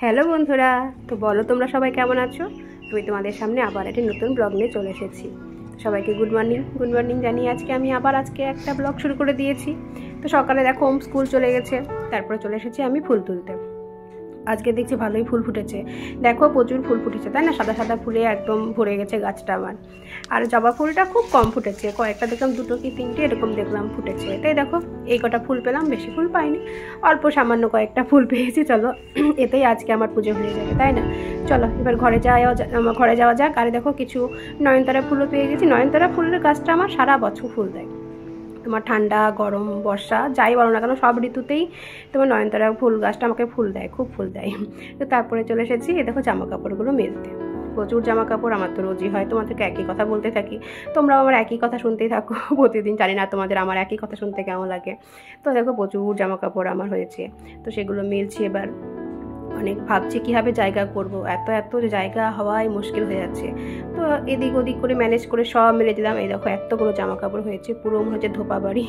Hello বন্ধুরা, তো বলো তোমরা সবাই কেমন আছো। আমি তোমাদের সামনে আবার একটি নতুন ব্লগ নিয়ে চলে এসেছি। সবাইকে গুড মর্নিং জানিয়ে আজকে একটা ব্লগ শুরু করে দিয়েছি। তো সকালে দেখো ওম স্কুল চলে গেছে, তারপরে চলে এসেছি আমি ফুল তুলতে। আজকে দেখছি ভালোই ফুল ফুটেছে, দেখো প্রচুর ফুল ফুটেছে তাই না, সাদা সাদা ফুলে একদম ভরে গেছে গাছটা আমার। আর জবা ফুলটা খুব কম ফুটেছে, কয়েকটা দেখলাম, দুটো কি তিনটে এরকম দেখলাম ফুটেছে। তাই দেখো এই কটা ফুল পেলাম, বেশি ফুল পাইনি, অল্প সামান্য কয়েকটা ফুল পেয়েছি। চলো এতেই আজকে আমার পুজো হয়ে যাবে তাই না। চলো এবার ঘরে যাওয়া যাক। আর দেখো কিছু নয়নতারা ফুলও পেয়ে গেছি। নয়নতারা ফুলের গাছটা আমার সারা বছর ফুল দেয়, তোমার ঠান্ডা গরম বর্ষা যাই বলো না কেন সব ঋতুতেই তোমার নয়নতারা ফুল গাছটা আমাকে ফুল দেয়, খুব ফুল দেয়। তো তারপরে চলে এসেছি এ দেখো জামা কাপড়গুলো মেলতে। প্রচুর জামা কাপড়, আমার তো রোজই হয়, তোমাদেরকে একই কথা বলতে থাকি, তোমরাও আমার একই কথা শুনতেই থাকো প্রতিদিন। জানি না তোমাদের আমার একই কথা শুনতে কেমন লাগে। তো দেখো প্রচুর জামা কাপড় আমার হয়েছে, তো সেগুলো মেলছি। এবার অনেক ভাবছি কীভাবে জায়গা করব, এত জায়গা হওয়ায় মুশকিল হয়ে যাচ্ছে। তো এদিক ওদিক করে ম্যানেজ করে সব মেলে দিলাম। এই দেখো এতগুলো জামা কাপড় হয়েছে, পুরো মনে হচ্ছে ধোপা বাড়ি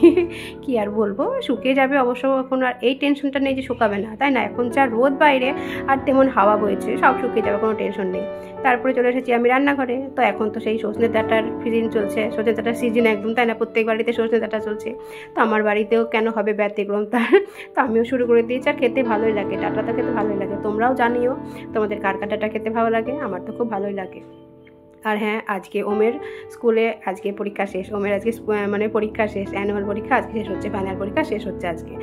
কী আর বলবো, শুকিয়ে যাবে অবশ্য। এখন আর এই টেনশনটা নেই যে শুকাবে না তাই না, এখন যা রোদ বাইরে আর তেমন হাওয়া বইছে, সব শুকিয়ে যাবে, কোনো টেনশন নেই। তারপরে চলে এসেছি আমি রান্নাঘরে। তো এখন তো সেই সজনে ডাঁটার সিজন চলছে, সজনে ডাঁটার সিজন একদম তাই না, প্রত্যেক বাড়িতে সজনে ডাঁটা চলছে। তো আমার বাড়িতেও কেন হবে ব্যতিক্রম তার, তো আমিও শুরু করে দিয়েছি। আর খেতে ভালোই লাগে, ডাঁটাটা খেতে ভালোই লাগে, তোমরাও জানিও তোমাদের কার ডাঁটা খেতে ভালো লাগে, আমার তো খুব ভালোই লাগে। আর হ্যাঁ, আজকে ওমের স্কুলে আজকে পরীক্ষা শেষ, ওমের আজকে মানে পরীক্ষা শেষ, অ্যানুয়াল পরীক্ষা আজকে শেষ হচ্ছে, ফাইনাল পরীক্ষা শেষ হচ্ছে আজকে।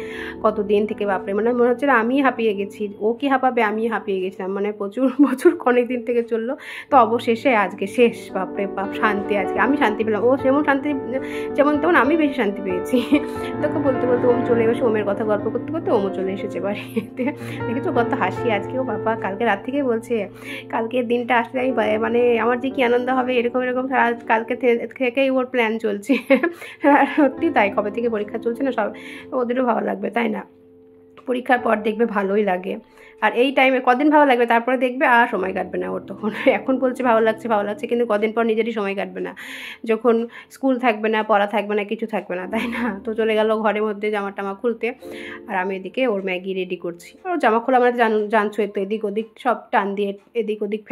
কতদিন থেকে বাপরে, মানে মনে হচ্ছে আমি হাঁপিয়ে গেছি, ও কি হাঁপাবে আমি হাঁপিয়ে গেছিলাম, মানে প্রচুর অনেক দিন থেকে চললো। তো অবশেষে আজকে শেষ, বাপরে বাপ শান্তি, আজকে আমি শান্তি পেলাম। ও যেমন শান্তি যেমন তেমন আমি বেশি শান্তি পেয়েছি। তোকে বলতে ওম চলে এসে ওমের কথা গল্প করতে করতে ওমও চলে এসেছে বাড়িতে। দেখেছো কত হাসি আজকে, ও বাবা কালকে রাত থেকে বলছে কালকের দিনটা আসলে আমি মানে আমার যে কি আনন্দ হবে, এরকম কালকে থেকেই ওর প্ল্যান চলছে। সত্যি তাই, কবে থেকে পরীক্ষা চলছে না, সব ওদেরও ভালো লাগবে তাই না, পরীক্ষার পর দেখবে ভালোই লাগে। আর এই টাইমে কদিন ভালো লাগবে, তারপরে দেখবে আর সময় কাটবে না ওর তখন। এখন বলছে ভালো লাগছে, কিন্তু কদিন পর নিজেরই সময় কাটবে না, যখন স্কুল থাকবে না, পড়া থাকবে না, কিছু থাকবে না তাই না। তো চলে গেল ঘরের মধ্যে জামা টামা খুলতে, আর আমি এদিকে ওর ম্যাগি রেডি করছি। ওর জামা খোলা মানে জানছোই তো, এদিক ওদিক সব টান দিয়ে এদিক ওদিক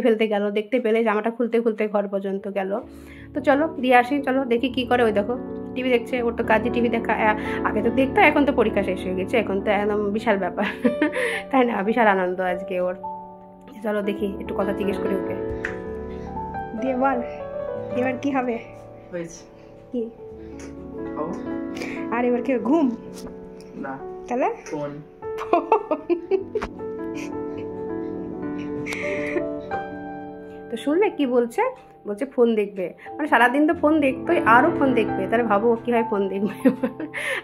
ফেলতে গেল, দেখতে পেলে জামাটা খুলতে ঘর পর্যন্ত গেল। তো চলো দিয়ে আসি, চলো দেখি কি করে। ওই দেখো টিভি দেখছে, ওর তো কাজে টিভি দেখা, আগে তো দেখতো, এখন তো পরীক্ষা শেষ হয়ে গেছে, এখন তো একদম বিশাল ব্যাপার তাই না, বিশাল আনন্দ আজকে ওর। চলো দেখি একটু কথা জিজ্ঞেস করি ওকে, দিয়ে বল এবার কি হবে, কি আর এবার কি ঘুম না তাহলে ফোন তো শুনলে কি বলছে ফোন দেখবে, মানে সারাদিন তো ফোন দেখতোই, আরও ফোন দেখবে, তাহলে ভাবো ও কী হয় ফোন দেখবে।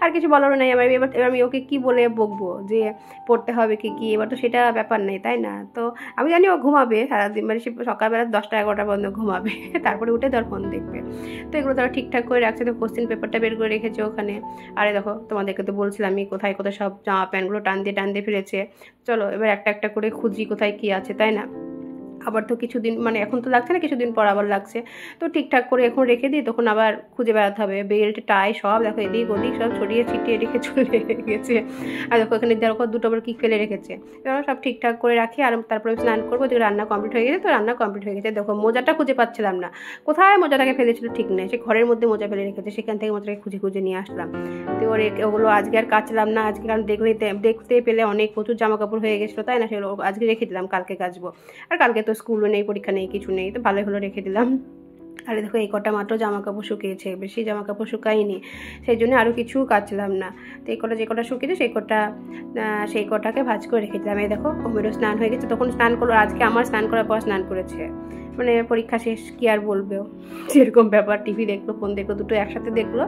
আর কিছু বলারও নেই আমার, এবার আমি ওকে কি বলে বকবো যে পড়তে হবে কি, এবার তো সেটা ব্যাপার নেই তাই না। তো আমি জানি ও ঘুমাবে সারাদিন, মানে সে সকালবেলা 10টা-11টা পর্যন্ত ঘুমাবে, তারপরে উঠে ধর ফোন দেখবে। তো এগুলো তারা ঠিকঠাক করে রাখছে, তো কোশ্চেন পেপারটা বের করে রেখেছে ওখানে। আরে দেখো তোমাদেরকে তো বলছিলাম আমি কোথায় সব জামা প্যান্টগুলো টান দিয়ে ফেলেছে। চলো এবার একটা করে খুঁজি কোথায় কি আছে তাই না। আবার তো কিছুদিন, মানে এখন তো লাগছে না, কিছুদিন পর আবার লাগছে, তো ঠিকঠাক করে এখন রেখে দিই, তখন আবার খুঁজে বেড়াতে হবে। বেল্ট টাই সব দেখো এদিক ওদিক সব ছড়িয়ে ছিটিয়ে রেখে চলে গেছে। আর দেখো এখানে দেখো দুটো আবার কি ফেলে রেখেছে, এবার সব ঠিকঠাক করে রাখি। আর তারপরে স্নান করবো, দেখো রান্না কমপ্লিট হয়ে গেছে। তো রান্না কমপ্লিট হয়ে গেছে, দেখো মোজাটা খুঁজে পাচ্ছিলাম না, কোথায় মোজাটাকে ফেলেছিল ঠিক নেই, সে ঘরের মধ্যে মোজা ফেলে রেখেছে, সেখান থেকে মোজাটাকে খুঁজে নিয়ে আসলাম। তো ওগুলো আজকে আর কাচলাম না, আজকে কারণ দেখতে পেলে অনেক প্রচুর জামা কাপড় হয়ে গেছিলো তাই না, সেগুলো আজকে রেখে দিলাম, কালকে কাচবো। আর কালকে তো স্কুলও নেই, পরীক্ষা নেই, কিছু নেই, তো ভালোই হলো রেখে দিলাম। আর দেখো এই কটা মাত্র জামা কাপড় শুকিয়েছে, বেশি জামা কাপড় শুকায়নি, সেই জন্য আরও কিছু কাচলাম না। তো যে কটা শুকিয়েছে সেই কটাকে ভাজ করে রেখে দিলাম। এই দেখো ওমেরও স্নান হয়ে গেছে, তখন স্নান করলো, আজকে আমার স্নান করার পর স্নান করেছে, মানে পরীক্ষা শেষ কি আর বলবে, সেরকম ব্যাপার। টিভি দেখলো, ফোন দেখলো, দুটো একসাথে দেখলো।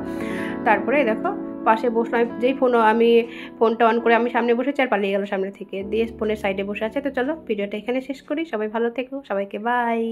তারপরে দেখো পাশে বসলো, আমি ফোনটা অন করে আমি সামনে বসেছি, আর পালিয়ে গেল সামনে থেকে, দিয়ে ফোনের সাইডে বসে আছে। তো চলো ভিডিওটা এখানে শেষ করি, সবাই ভালো থেকো, সবাইকে বাই।